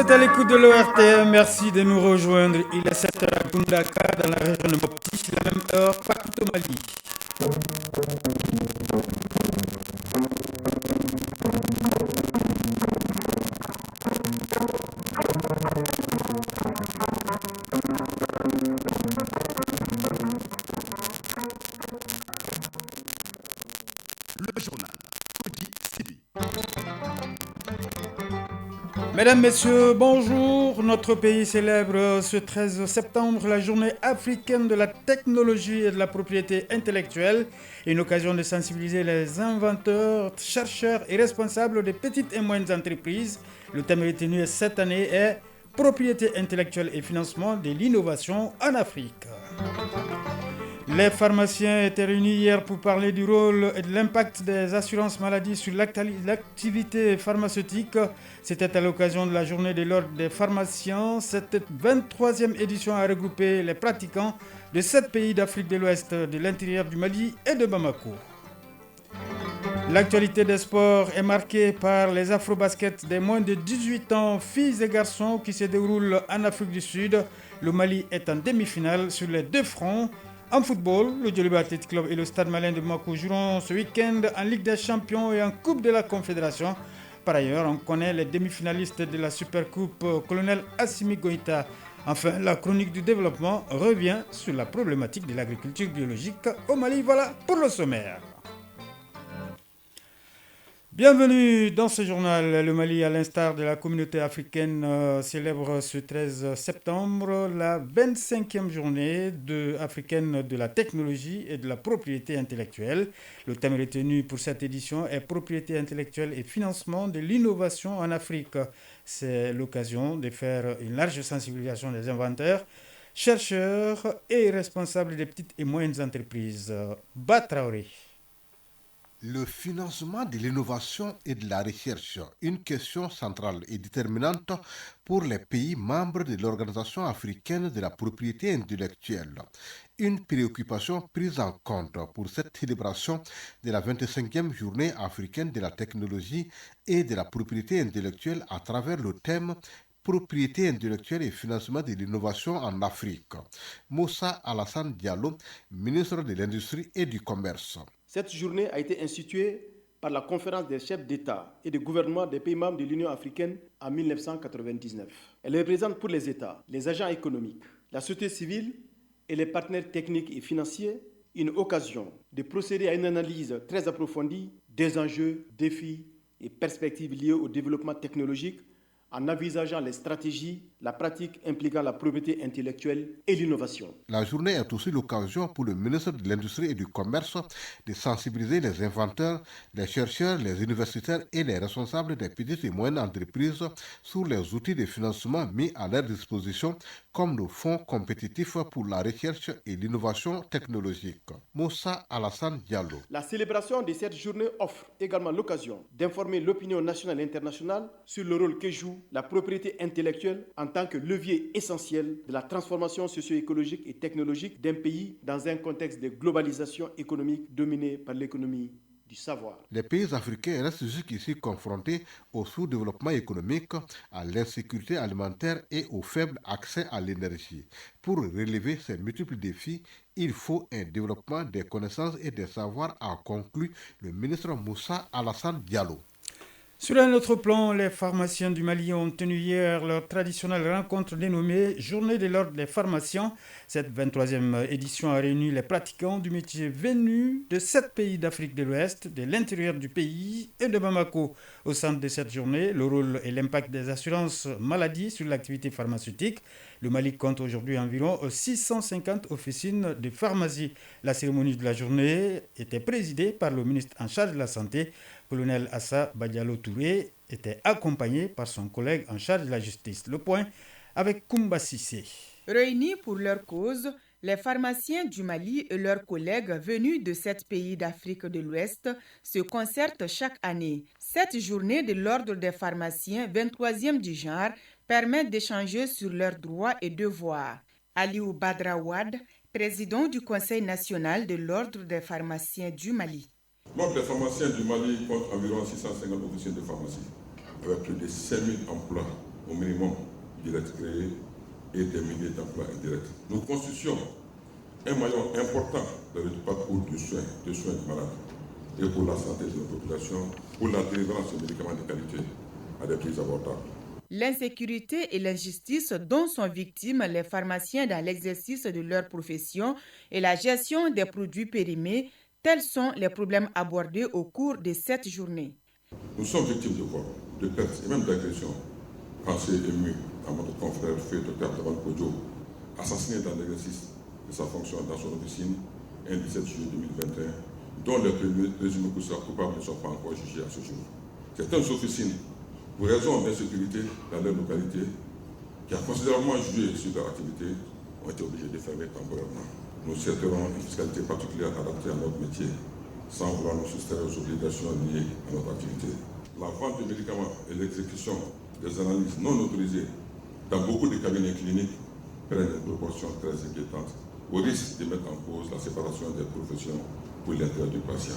êtes à l'écoute de l'ORTM, merci de nous rejoindre. Il est 7h à Gundaka, dans la région de Mopti, la même heure partout au Mali. Le journal Kodi Sidi. Mesdames, Messieurs, bonjour. Notre pays célèbre ce 13 septembre la journée africaine de la technologie et de la propriété intellectuelle. Une occasion de sensibiliser les inventeurs, chercheurs et responsables des petites et moyennes entreprises. Le thème retenu cette année est propriété intellectuelle et financement de l'innovation en Afrique. Les pharmaciens étaient réunis hier pour parler du rôle et de l'impact des assurances maladies sur l'activité pharmaceutique. C'était à l'occasion de la journée de l'ordre des pharmaciens. Cette 23e édition a regroupé les pratiquants de 7 pays d'Afrique de l'Ouest, de l'intérieur du Mali et de Bamako. L'actualité des sports est marquée par les afro-baskets des moins de 18 ans, filles et garçons, qui se déroulent en Afrique du Sud. Le Mali est en demi-finale sur les deux fronts. En football, le Djoliba Athletic Club et le Stade Malien de Bamako joueront ce week-end en Ligue des Champions et en Coupe de la Confédération. Par ailleurs, on connaît les demi-finalistes de la Supercoupe, Colonel Assimi Goïta. Enfin, la chronique du développement revient sur la problématique de l'agriculture biologique au Mali. Voilà pour le sommaire. Bienvenue dans ce journal. Le Mali, à l'instar de la communauté africaine, célèbre ce 13 septembre la 25e journée africaine de la technologie et de la propriété intellectuelle. Le thème retenu pour cette édition est propriété intellectuelle et financement de l'innovation en Afrique. C'est l'occasion de faire une large sensibilisation des inventeurs, chercheurs et responsables des petites et moyennes entreprises. Batraoré. Le financement de l'innovation et de la recherche, une question centrale et déterminante pour les pays membres de l'Organisation africaine de la propriété intellectuelle. Une préoccupation prise en compte pour cette célébration de la 25e journée africaine de la technologie et de la propriété intellectuelle à travers le thème propriété intellectuelle et financement de l'innovation en Afrique. Moussa Alassane Diallo, ministre de l'Industrie et du Commerce. Cette journée a été instituée par la conférence des chefs d'État et de gouvernement des pays membres de l'Union africaine en 1999. Elle représente pour les États, les agents économiques, la société civile et les partenaires techniques et financiers une occasion de procéder à une analyse très approfondie des enjeux, défis et perspectives liés au développement technologique en envisageant les stratégies, la pratique impliquant la propriété intellectuelle et l'innovation. La journée est aussi l'occasion pour le ministre de l'Industrie et du Commerce de sensibiliser les inventeurs, les chercheurs, les universitaires et les responsables des petites et moyennes entreprises sur les outils de financement mis à leur disposition comme le Fonds compétitif pour la recherche et l'innovation technologique. Moussa Alassane Diallo. La célébration de cette journée offre également l'occasion d'informer l'opinion nationale et internationale sur le rôle que joue la propriété intellectuelle en tant que levier essentiel de la transformation socio-écologique et technologique d'un pays dans un contexte de globalisation économique dominé par l'économie du savoir. Les pays africains restent jusqu'ici confrontés au sous-développement économique, à l'insécurité alimentaire et au faible accès à l'énergie. Pour relever ces multiples défis, il faut un développement des connaissances et des savoirs, a conclu le ministre Moussa Alassane Diallo. Sur un autre plan, les pharmaciens du Mali ont tenu hier leur traditionnelle rencontre dénommée Journée de l'ordre des pharmaciens. Cette 23e édition a réuni les pratiquants du métier venus de 7 pays d'Afrique de l'Ouest, de l'intérieur du pays et de Bamako. Au centre de cette journée, le rôle et l'impact des assurances maladies sur l'activité pharmaceutique. Le Mali compte aujourd'hui environ 650 officines de pharmacie. La cérémonie de la journée était présidée par le ministre en charge de la Santé. Colonel Assa Badialo Touré était accompagné par son collègue en charge de la justice. Le point avec Koumba Sissé. Réunis pour leur cause, les pharmaciens du Mali et leurs collègues venus de 7 pays d'Afrique de l'Ouest se concertent chaque année. Cette journée de l'ordre des pharmaciens, 23e du genre, permet d'échanger sur leurs droits et devoirs. Aliou Badrawad, président du Conseil national de l'ordre des pharmaciens du Mali. L'ordre des pharmaciens du Mali compte environ 650 officiers de pharmacie, avec plus de 5000 emplois au minimum directs créés et des milliers d'emplois indirects. Nous constituons un maillon important dans le parcours de soins du malade et pour la santé de nos populations, pour la délivrance de médicaments de qualité à des prix abordables. L'insécurité et l'injustice dont sont victimes les pharmaciens dans l'exercice de leur profession et la gestion des produits périmés, tels sont les problèmes abordés au cours de cette journée. Nous sommes victimes de vols, de pertes et même d'agressions. Pensez ému à notre confrère Feu Dr Taban Kodjo, assassiné dans l'exercice de sa fonction dans son officine un 17 juillet 2021, dont les premiers présumés coupables ne sont pas encore jugés à ce jour. Certaines officines, pour raison d'insécurité dans leur localité, qui a considérablement joué sur leur activité, ont été obligées de fermer temporairement. Nous souhaiterons une fiscalité particulière adaptée à notre métier, sans vouloir nous soustraire aux obligations liées à notre activité. La vente de médicaments et l'exécution des analyses non autorisées dans beaucoup de cabinets cliniques prennent une proportion très inquiétante, au risque de mettre en cause la séparation des professions pour l'intérêt du patient.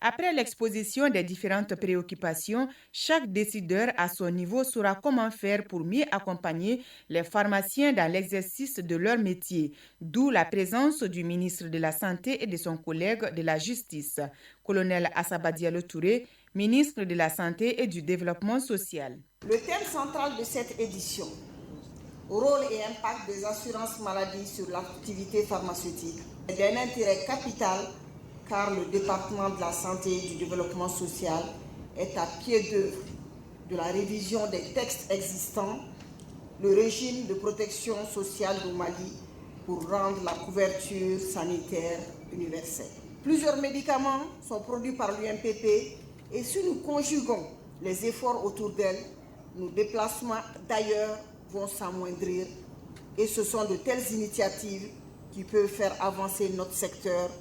Après l'exposition des différentes préoccupations, chaque décideur à son niveau saura comment faire pour mieux accompagner les pharmaciens dans l'exercice de leur métier, d'où la présence du ministre de la Santé et de son collègue de la Justice, colonel Assaba Diallo Touré, ministre de la Santé et du Développement social. Le thème central de cette édition, rôle et impact des assurances maladie sur l'activité pharmaceutique, est d'un intérêt capital car le département de la santé et du développement social est à pied d'œuvre de la révision des textes existants, le régime de protection sociale du Mali pour rendre la couverture sanitaire universelle. Plusieurs médicaments sont produits par l'UMPP et si nous conjuguons les efforts autour d'elle, nos déplacements d'ailleurs vont s'amoindrir et ce sont de telles initiatives qui peuvent faire avancer notre secteur.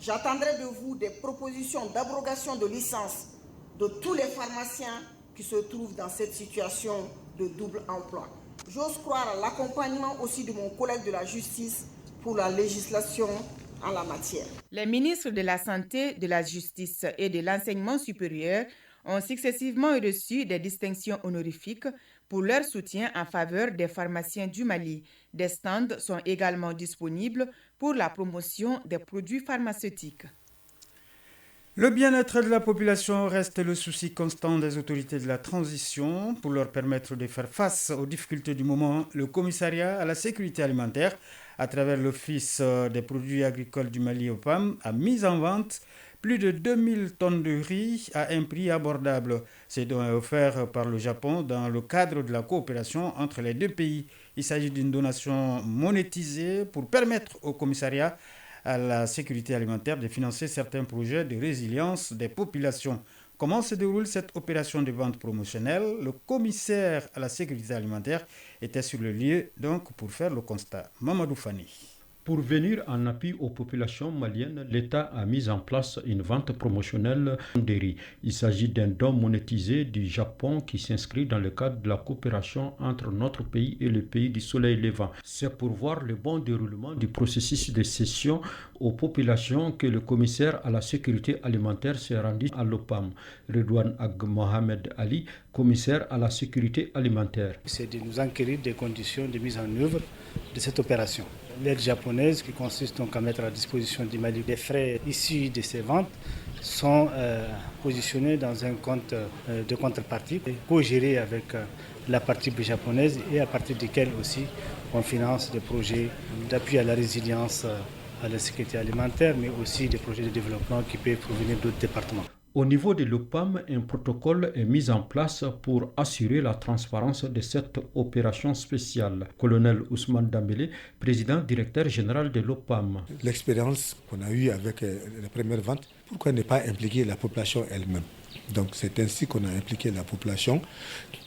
J'attendrai de vous des propositions d'abrogation de licence de tous les pharmaciens qui se trouvent dans cette situation de double emploi. J'ose croire à l'accompagnement aussi de mon collègue de la justice pour la législation en la matière. Les ministres de la Santé, de la Justice et de l'Enseignement supérieur ont successivement reçu des distinctions honorifiques pour leur soutien en faveur des pharmaciens du Mali. Des stands sont également disponibles pour la promotion des produits pharmaceutiques. Le bien-être de la population reste le souci constant des autorités de la transition. Pour leur permettre de faire face aux difficultés du moment, le commissariat à la sécurité alimentaire, à travers l'Office des produits agricoles du Mali OPAM, a mis en vente plus de 2000 tonnes de riz à un prix abordable. C'est donc offert par le Japon dans le cadre de la coopération entre les deux pays. Il s'agit d'une donation monétisée pour permettre au commissariat à la sécurité alimentaire de financer certains projets de résilience des populations. Comment se déroule cette opération de vente promotionnelle? Le commissaire à la sécurité alimentaire était sur le lieu donc pour faire le constat. Mamadou Fani. Pour venir en appui aux populations maliennes, l'État a mis en place une vente promotionnelle de riz. Il s'agit d'un don monétisé du Japon qui s'inscrit dans le cadre de la coopération entre notre pays et le pays du soleil levant. C'est pour voir le bon déroulement du processus de cession aux populations que le commissaire à la sécurité alimentaire s'est rendu à l'OPAM. Redouane Ag Mohamed Ali, commissaire à la sécurité alimentaire. C'est de nous enquérir des conditions de mise en œuvre de cette opération. L'aide japonaise, qui consiste donc à mettre à disposition du Mali des frais issus de ces ventes, sont positionnés dans un compte de contrepartie, co-géré avec la partie japonaise et à partir duquel aussi on finance des projets d'appui à la résilience, à la sécurité alimentaire, mais aussi des projets de développement qui peuvent provenir d'autres départements. Au niveau de l'OPAM, un protocole est mis en place pour assurer la transparence de cette opération spéciale. Colonel Ousmane Dambélé, président directeur général de l'OPAM. L'expérience qu'on a eue avec les premières ventes, pourquoi ne pas impliquer la population elle-même? Donc c'est ainsi qu'on a impliqué la population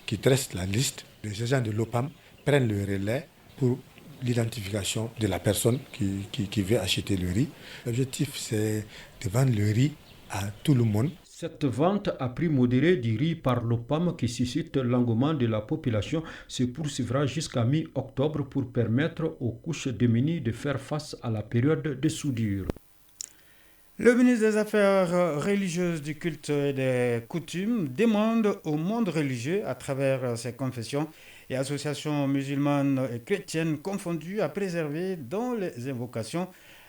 qui dresse la liste. Les agents de l'OPAM prennent le relais pour l'identification de la personne qui veut acheter le riz. L'objectif, c'est de vendre le riz à tout le monde. Cette vente à prix modéré du riz par l'OPAM qui suscite l'engouement de la population se poursuivra jusqu'à mi-octobre pour permettre aux couches démunies de faire face à la période de soudure. Le ministre des Affaires religieuses, du culte et des coutumes demande au monde religieux, à travers ses confessions et associations musulmanes et chrétiennes confondues à préserver dans les invocations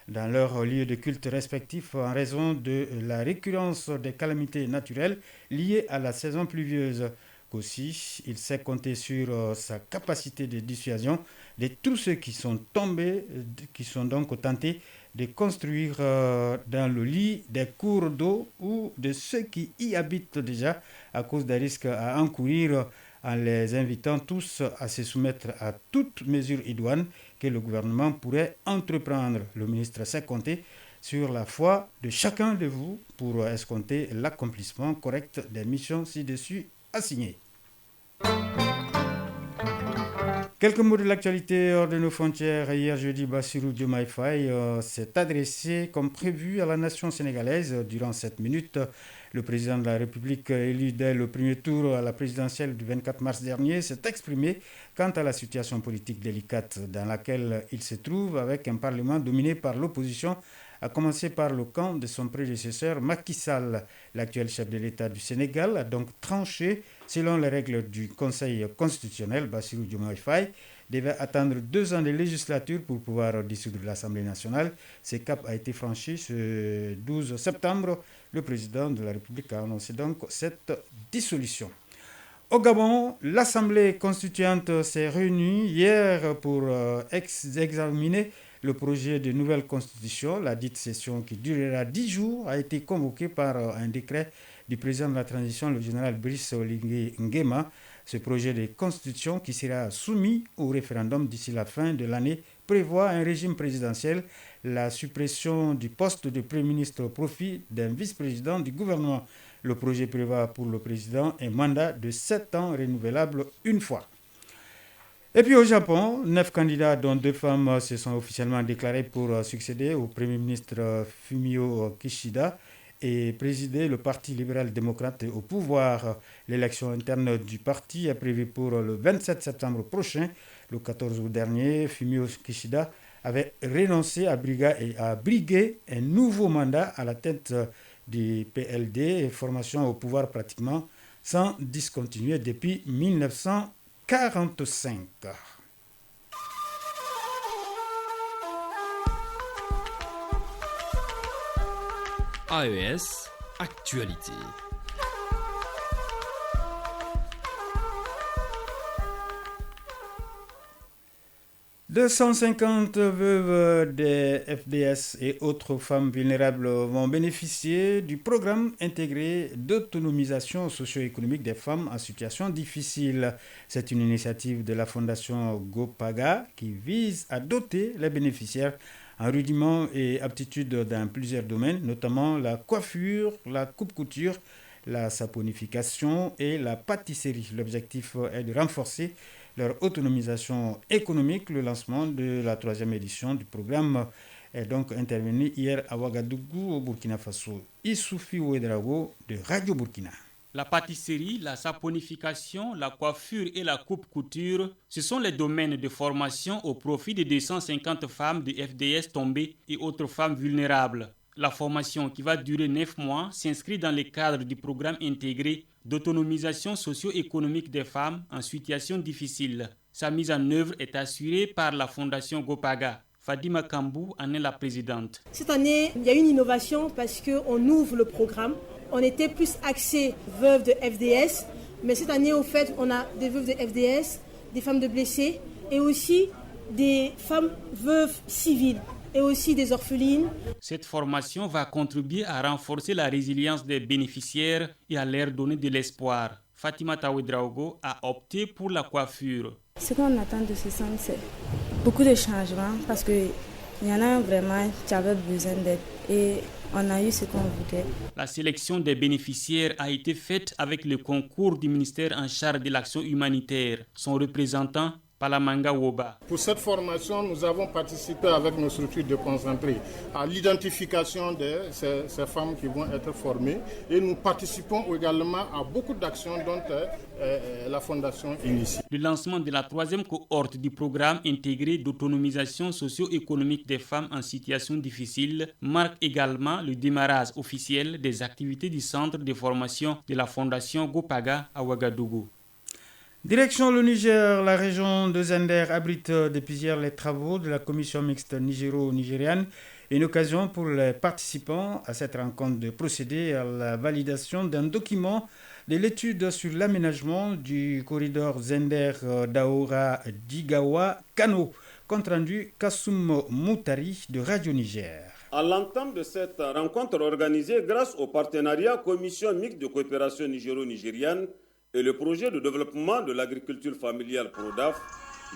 dans leurs lieux de culte respectifs en raison de la récurrence des calamités naturelles liées à la saison pluvieuse. Qu'aussi, il sait compter sur sa capacité de dissuasion de tous ceux qui sont tombés, qui sont donc tentés de construire dans le lit des cours d'eau ou de ceux qui y habitent déjà à cause des risques à encourir en les invitant tous à se soumettre à toute mesure idoine que le gouvernement pourrait entreprendre. Le ministre sait compter sur la foi de chacun de vous pour escompter l'accomplissement correct des missions ci-dessus assignées. Quelques mots de l'actualité hors de nos frontières. Hier jeudi, Bassirou Diomaye Faye s'est adressé comme prévu à la nation sénégalaise. Durant 7 minutes, le président de la République, élu dès le premier tour à la présidentielle du 24 mars dernier, s'est exprimé quant à la situation politique délicate dans laquelle il se trouve avec un parlement dominé par l'opposition, à commencer par le camp de son prédécesseur Macky Sall. L'actuel chef de l'État du Sénégal a donc tranché selon les règles du Conseil constitutionnel. Bassirou Diomaye Faye devait attendre 2 ans de législature pour pouvoir dissoudre l'Assemblée nationale. Ce cap a été franchi ce 12 septembre. Le président de la République a annoncé donc cette dissolution. Au Gabon, l'Assemblée constituante s'est réunie hier pour examiner le projet de nouvelle constitution. La dite session qui durera 10 jours a été convoquée par un décret du président de la transition, le général Brice Oligui Nguema. Ce projet de constitution qui sera soumis au référendum d'ici la fin de l'année prévoit un régime présidentiel, la suppression du poste de Premier ministre au profit d'un vice-président du gouvernement. Le projet prévoit pour le président un mandat de 7 ans renouvelable une fois. Et puis au Japon, 9 candidats dont 2 femmes se sont officiellement déclarés pour succéder au Premier ministre Fumio Kishida et présider le Parti libéral-démocrate au pouvoir. L'élection interne du parti est prévue pour le 27 septembre prochain. Le 14 août dernier, Fumio Kishida avait renoncé à briguer un nouveau mandat à la tête du PLD, formation au pouvoir pratiquement sans discontinuer depuis 1945. AES Actualité. « 250 veuves des FDS et autres femmes vulnérables vont bénéficier du programme intégré d'autonomisation socio-économique des femmes en situation difficile. C'est une initiative de la Fondation Gopaga qui vise à doter les bénéficiaires en rudiments et aptitudes dans plusieurs domaines, notamment la coiffure, la coupe-couture, la saponification et la pâtisserie. L'objectif est de renforcer leur autonomisation économique. Le lancement de la 3e édition du programme est donc intervenu hier à Ouagadougou, au Burkina Faso. Issoufi Ouedraogo de Radio Burkina. La pâtisserie, la saponification, la coiffure et la coupe-couture, ce sont les domaines de formation au profit de 250 femmes de FDS tombées et autres femmes vulnérables. La formation, qui va durer 9 mois, s'inscrit dans le cadre du programme intégré d'autonomisation socio-économique des femmes en situation difficile. Sa mise en œuvre est assurée par la Fondation Gopaga. Fadima Kambou en est la présidente. Cette année, il y a une innovation parce qu'on ouvre le programme. On était plus axé veuves de FDS, mais cette année, au fait, on a des veuves de FDS, des femmes de blessés et aussi des femmes veuves civiles et aussi des orphelines. Cette formation va contribuer à renforcer la résilience des bénéficiaires et à leur donner de l'espoir. Fatima Taouedraogo a opté pour la coiffure. Ce qu'on attend de ce centre, c'est beaucoup de changements parce qu'il y en a vraiment qui avaient besoin d'aide et on a eu ce qu'on voulait. La sélection des bénéficiaires a été faite avec le concours du ministère en charge de l'action humanitaire. Son représentant, Palamanga Woba. Pour cette formation, nous avons participé avec nos structures de concentrés à l'identification de ces femmes qui vont être formées et nous participons également à beaucoup d'actions dont la Fondation initie. Le lancement de la 3e cohorte du programme intégré d'autonomisation socio-économique des femmes en situation difficile marque également le démarrage officiel des activités du centre de formation de la Fondation Gopaga à Ouagadougou. Direction le Niger, la région de Zender abrite depuis hier les travaux de la commission mixte nigéro-nigériane. Une occasion pour les participants à cette rencontre de procéder à la validation d'un document de l'étude sur l'aménagement du corridor Zender-Daoura-Digawa-Kano. Compte rendu Kassoum Moutari de Radio Niger. À l'entame de cette rencontre organisée grâce au partenariat Commission mixte de coopération nigéro-nigériane et le projet de développement de l'agriculture familiale PRODAF,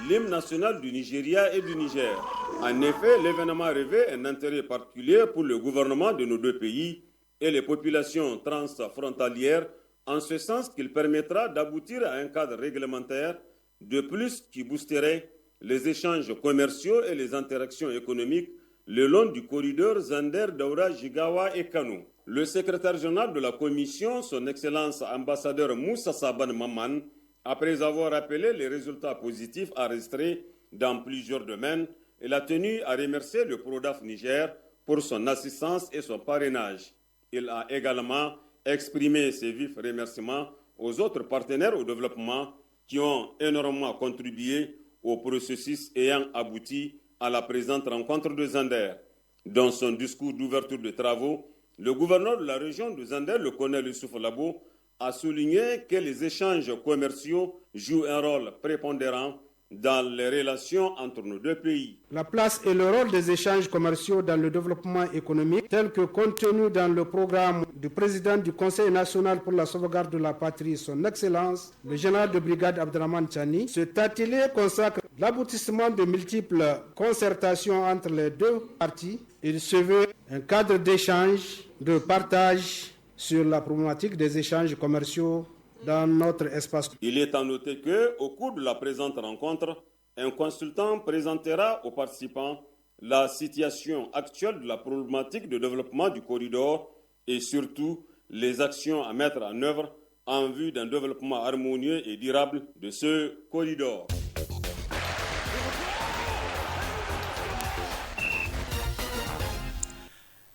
l'hymne national du Nigeria et du Niger. En effet, l'événement revêt un intérêt particulier pour le gouvernement de nos deux pays et les populations transfrontalières, en ce sens qu'il permettra d'aboutir à un cadre réglementaire de plus qui boosterait les échanges commerciaux et les interactions économiques le long du corridor Zender-Daoura-Jigawa et Kano. Le secrétaire général de la commission, son Excellence ambassadeur Moussa Saban Maman, après avoir rappelé les résultats positifs enregistrés dans plusieurs domaines, il a tenu à remercier le PRODAF Niger pour son assistance et son parrainage. Il a également exprimé ses vifs remerciements aux autres partenaires au développement qui ont énormément contribué au processus ayant abouti à la présente rencontre de Zender. Dans son discours d'ouverture de travaux, le gouverneur de la région de Zender, le colonel Youssouf Labo, a souligné que les échanges commerciaux jouent un rôle prépondérant dans les relations entre nos deux pays. La place et le rôle des échanges commerciaux dans le développement économique, tel que contenu dans le programme du président du Conseil national pour la sauvegarde de la patrie, son Excellence, le général de brigade Abdraman Chani. Cet atelier consacre l'aboutissement de multiples concertations entre les deux parties. Il se veut un cadre d'échange, de partage sur la problématique des échanges commerciaux dans notre espace. Il est à noter qu'au cours de la présente rencontre, un consultant présentera aux participants la situation actuelle de la problématique de développement du corridor et surtout les actions à mettre en œuvre en vue d'un développement harmonieux et durable de ce corridor.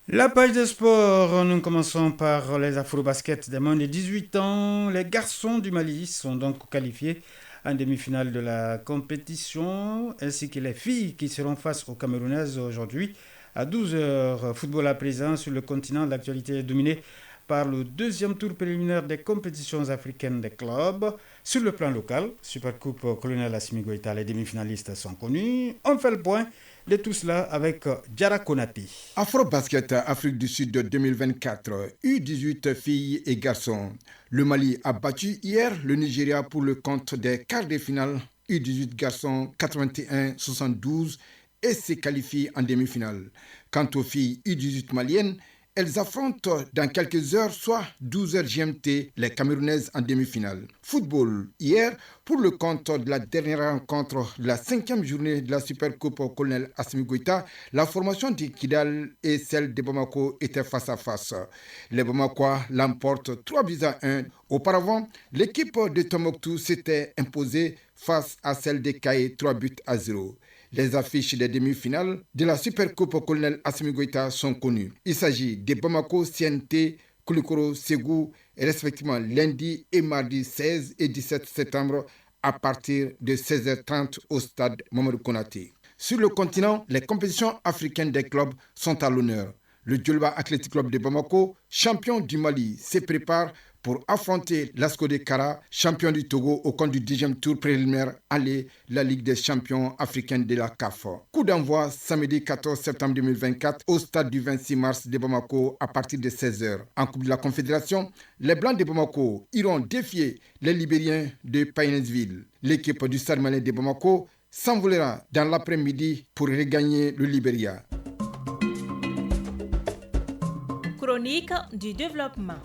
La page de sport, nous commençons par les afro-baskets des moins de 18 ans. Les garçons du Mali sont donc qualifiés en demi-finale de la compétition, ainsi que les filles qui seront face aux Camerounaises aujourd'hui à 12h. Football à présent sur le continent, l'actualité est dominée par le deuxième tour préliminaire des compétitions africaines des clubs. Sur le plan local, Supercoupe Colonel Assimi Goïta, les demi-finalistes sont connus. On fait le point de tout cela avec Diarra Konati. Afro-Basket Afrique du Sud 2024, U18 filles et garçons. Le Mali a battu hier le Nigeria pour le compte des quarts de finale U18 garçons 81-72 et s'est qualifié en demi-finale. Quant aux filles U18 maliennes, elles affrontent dans quelques heures, soit 12h GMT, les Camerounaises en demi-finale. Football, hier, pour le compte de la dernière rencontre de la 5e journée de la Supercoupe Colonel Assimi Goïta, la formation de Kidal et celle de Bamako étaient face à face. Les Bamakois l'emportent 3-1. Auparavant, l'équipe de Tombouctou s'était imposée face à celle de Kaye 3-0. Les affiches des demi-finales de la Supercoupe Colonel Assimi Goïta sont connues. Il s'agit de Bamako, CNT, Koulikoro, Ségou, respectivement lundi et mardi 16 et 17 septembre à partir de 16h30 au stade Mamadou Konaté. Sur le continent, les compétitions africaines des clubs sont à l'honneur. Le Djolba Athletic Club de Bamako, champion du Mali, se prépare pour affronter l'Asco de Kara, champion du Togo au compte du 10e tour préliminaire aller la Ligue des champions africains de la CAF. Coup d'envoi samedi 14 septembre 2024 au stade du 26 mars de Bamako à partir de 16h. En Coupe de la Confédération, les Blancs de Bamako iront défier les Libériens de Paynesville. L'équipe du Stade malien de Bamako s'envolera dans l'après-midi pour regagner le Libéria. Chronique du développement.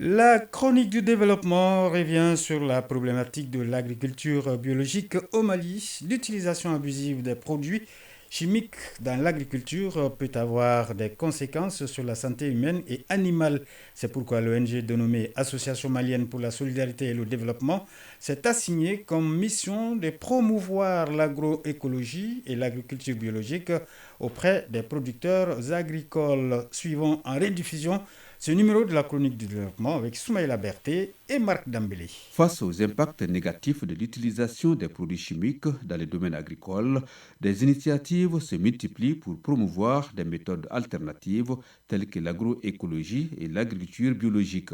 La chronique du développement revient sur la problématique de l'agriculture biologique au Mali. L'utilisation abusive des produits chimiques dans l'agriculture peut avoir des conséquences sur la santé humaine et animale. C'est pourquoi l'ONG dénommée Association malienne pour la solidarité et le développement s'est assignée comme mission de promouvoir l'agroécologie et l'agriculture biologique auprès des producteurs agricoles. Suivant en rediffusion Ce numéro de la chronique du développement avec Soumaïla Berté et Marc Dambélé. Face aux impacts négatifs de l'utilisation des produits chimiques dans les domaines agricoles, des initiatives se multiplient pour promouvoir des méthodes alternatives telles que l'agroécologie et l'agriculture biologique.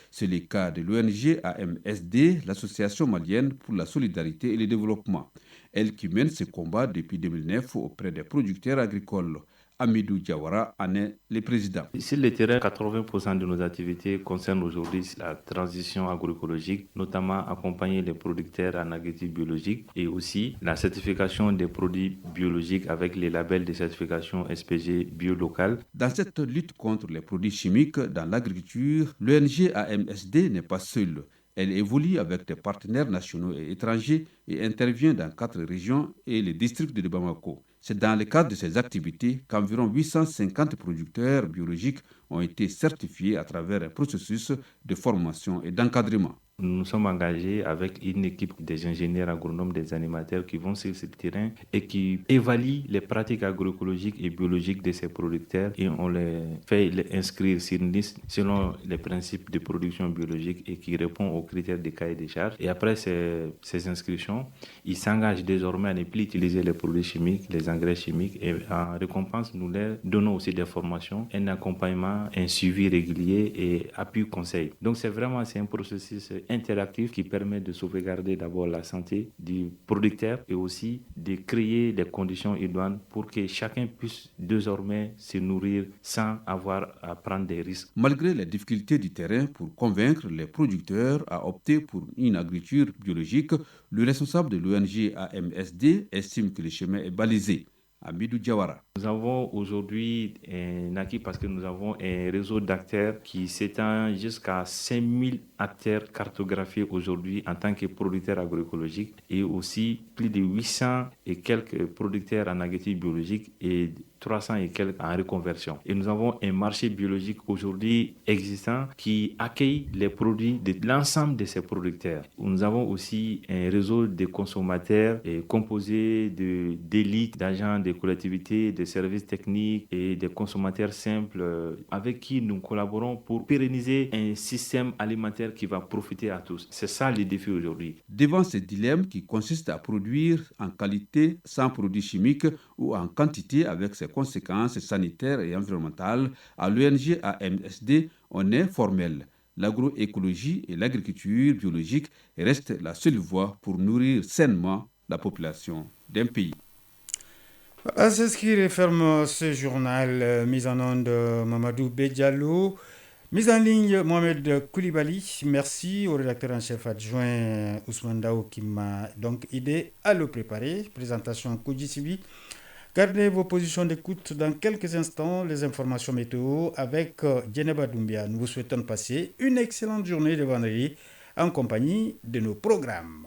C'est le cas de l'ONG AMSD, l'Association malienne pour la solidarité et le développement. Elle qui mène ce combat depuis 2009 auprès des producteurs agricoles. Amidou Diawara en est le président. Sur le terrain, 80% de nos activités concernent aujourd'hui la transition agroécologique, notamment accompagner les producteurs en agriculture biologique et aussi la certification des produits biologiques avec les labels de certification SPG bio-local. Dans cette lutte contre les produits chimiques dans l'agriculture, l'ONG AMSD n'est pas seule. Elle évolue avec des partenaires nationaux et étrangers et intervient dans 4 régions et les districts de Bamako. C'est dans le cadre de ces activités qu'environ 850 producteurs biologiques ont été certifiés à travers un processus de formation et d'encadrement. Nous sommes engagés avec une équipe des ingénieurs agronomes, des animateurs qui vont sur ce terrain et qui évaluent les pratiques agroécologiques et biologiques de ces producteurs et on les fait inscrire sur une liste selon les principes de production biologique et qui répond aux critères des cahiers des charges. Et après ces inscriptions, ils s'engagent désormais à ne plus utiliser les produits chimiques, les engrais chimiques et en récompense, nous leur donnons aussi des formations, un accompagnement, un suivi régulier et appui conseil. Donc c'est un processus interactif qui permet de sauvegarder d'abord la santé du producteur et aussi de créer des conditions idoines pour que chacun puisse désormais se nourrir sans avoir à prendre des risques. Malgré les difficultés du terrain pour convaincre les producteurs à opter pour une agriculture biologique, le responsable de l'ONG AMSD estime que le chemin est balisé. Amidou Diawara. Nous avons aujourd'hui un acquis parce que nous avons un réseau d'acteurs qui s'étend jusqu'à 5000 acteurs cartographiés aujourd'hui en tant que producteurs agroécologiques et aussi plus de 800 et quelques producteurs en agriculture biologique et 300 et quelques en reconversion. Et nous avons un marché biologique aujourd'hui existant qui accueille les produits de l'ensemble de ces producteurs. Nous avons aussi un réseau de consommateurs composé d'élites, d'agents de collectivités, de services techniques et des consommateurs simples avec qui nous collaborons pour pérenniser un système alimentaire qui va profiter à tous. C'est ça le défi aujourd'hui. Devant ce dilemme qui consiste à produire en qualité sans produits chimiques ou en quantité avec ses conséquences sanitaires et environnementales, à l'ONG AMSD, on est formel. L'agroécologie et l'agriculture biologique restent la seule voie pour nourrir sainement la population d'un pays. C'est ce qui referme ce journal mis en onde Mamadou Bédiallo. Mise en ligne Mohamed Koulibaly. Merci au rédacteur en chef adjoint Ousmane Dao qui m'a donc aidé à le préparer. Présentation Koji Sibi. Gardez vos positions d'écoute dans quelques instants. Les informations météo avec Djeneba Doumbia. Nous vous souhaitons passer une excellente journée de vendredi en compagnie de nos programmes.